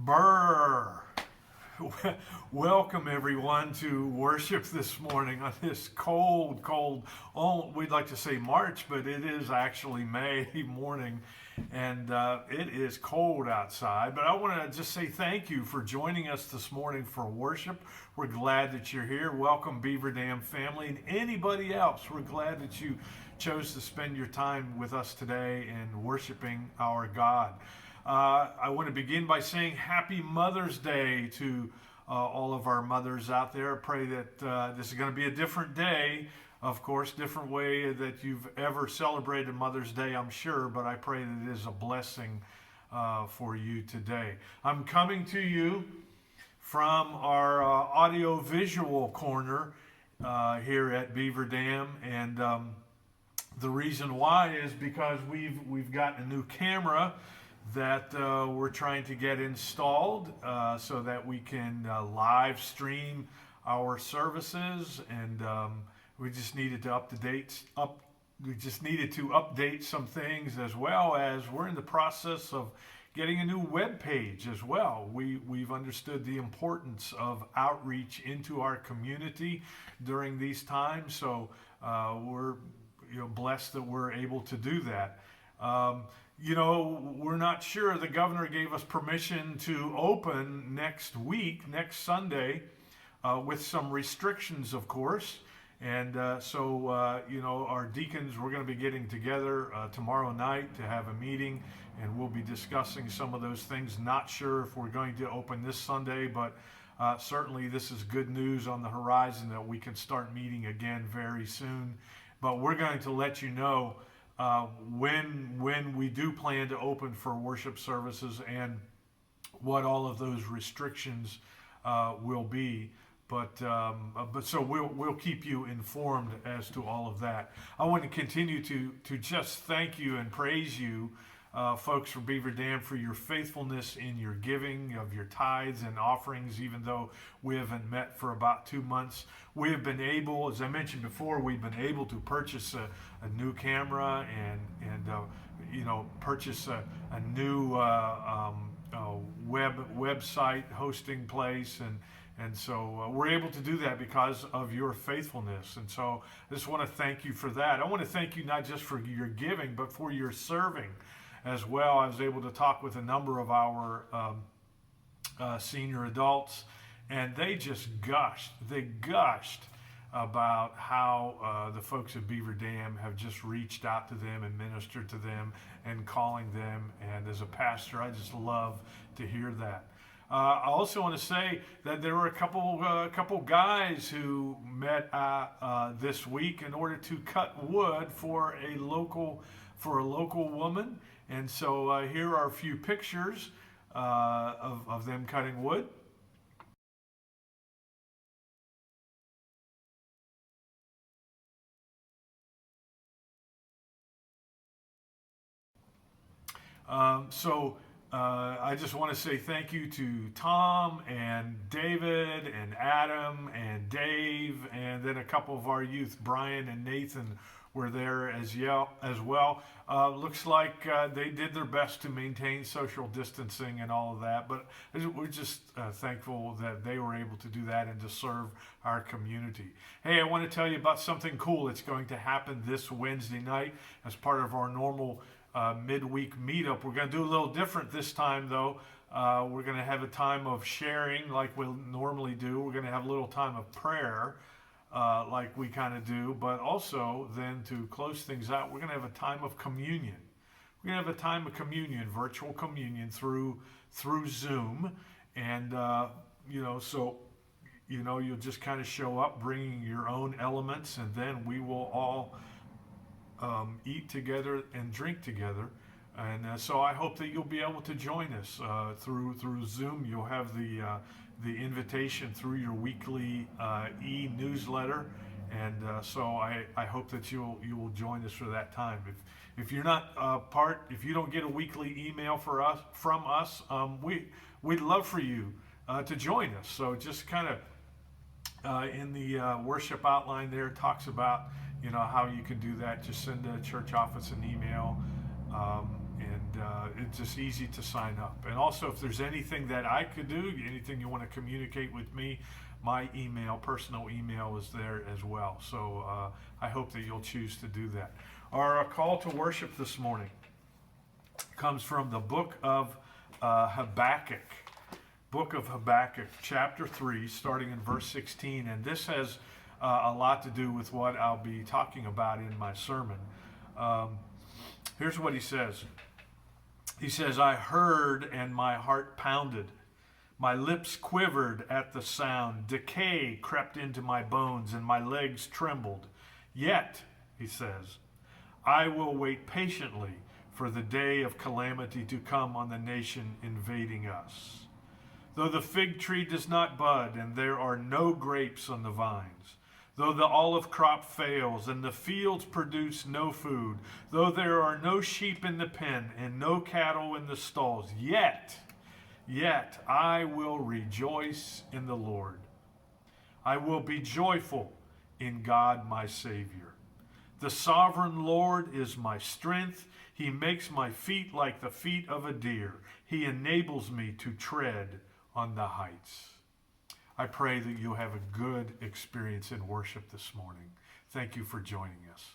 Brr. Welcome everyone to worship this morning on this cold, we'd like to say March, but it is actually May morning, and it is cold outside. But I want to just say thank you for joining us this morning for worship. We're glad that you're here. Welcome, Beaver Dam family, and anybody else. We're glad that you chose to spend your time with us today in worshiping our God. I want to begin by saying Happy Mother's Day to all of our mothers out there. I pray that this is going to be a different day, of course, different way that you've ever celebrated Mother's Day, I'm sure, but I pray that it is a blessing for you today. I'm coming to you from our audio-visual corner here at Beaver Dam, and the reason why is because we've gotten a new camera that we're trying to get installed so that we can live stream our services, and we just needed to update some things, as well as we're in the process of getting a new web page as well. We've understood the importance of outreach into our community during these times, so we're blessed that we're able to do that. We're not sure. The governor gave us permission to open next week, next Sunday, with some restrictions, of course. And so our deacons, we're going to be getting together tomorrow night to have a meeting, and we'll be discussing some of those things. Not sure if we're going to open this Sunday, but certainly this is good news on the horizon that we can start meeting again very soon. But we're going to let you know when we do plan to open for worship services and what all of those restrictions will be. But so we'll keep you informed as to all of that. I want to continue to just thank you and praise you, folks, from Beaver Dam, for your faithfulness in your giving of your tithes and offerings. Even though we haven't met for about 2 months, we have been able, as I mentioned before, we've been able to purchase a new camera and purchase a new website hosting place, and so we're able to do that because of your faithfulness. And so I just want to thank you for that. I want to thank you not just for your giving, but for your serving as well. I was able to talk with a number of our senior adults, and they just gushed. They gushed about how the folks at Beaver Dam have just reached out to them and ministered to them and calling them. And as a pastor, I just love to hear that. I also want to say that there were a couple guys who met this week in order to cut wood for a local woman, and so here are a few pictures of them cutting wood. I just want to say thank you to Tom and David and Adam and Dave, and then a couple of our youth, Brian and Nathan, were there as well. Looks like they did their best to maintain social distancing and all of that, but we're just thankful that they were able to do that and to serve our community. Hey, I want to tell you about something cool that's going to happen this Wednesday night as part of our normal midweek meetup. We're going to do a little different this time, though. We're going to have a time of sharing like we'll normally do. We're going to have a little time of prayer like we kind of do, but also then to close things out, we're going to have a time of communion. We're going to have a time of communion, virtual communion through Zoom, and you'll just kind of show up bringing your own elements, and then we will all eat together and drink together. And so I hope that you'll be able to join us through Zoom. You'll have the invitation through your weekly e-newsletter, and so I hope that you will join us for that time. If you're not if you don't get a weekly email from us, we'd love for you to join us. So just kind of in the worship outline there, it talks about how you can do that. Just send the church office an email, and it's just easy to sign up. And also, if there's anything that I could do, anything you want to communicate with me, my personal email is there as well. So I hope that you'll choose to do that. Our call to worship this morning comes from the book of Habakkuk. Book of Habakkuk, chapter 3, starting in verse 16. And this has a lot to do with what I'll be talking about in my sermon. Here's what he says. He says, I heard and my heart pounded. My lips quivered at the sound. Decay crept into my bones and my legs trembled. Yet, he says, I will wait patiently for the day of calamity to come on the nation invading us. Though the fig tree does not bud and there are no grapes on the vines, though the olive crop fails and the fields produce no food, though there are no sheep in the pen and no cattle in the stalls, yet I will rejoice in the Lord. I will be joyful in God my Savior. The sovereign Lord is my strength. He makes my feet like the feet of a deer. He enables me to tread on the heights. I pray that you have a good experience in worship this morning. Thank you for joining us.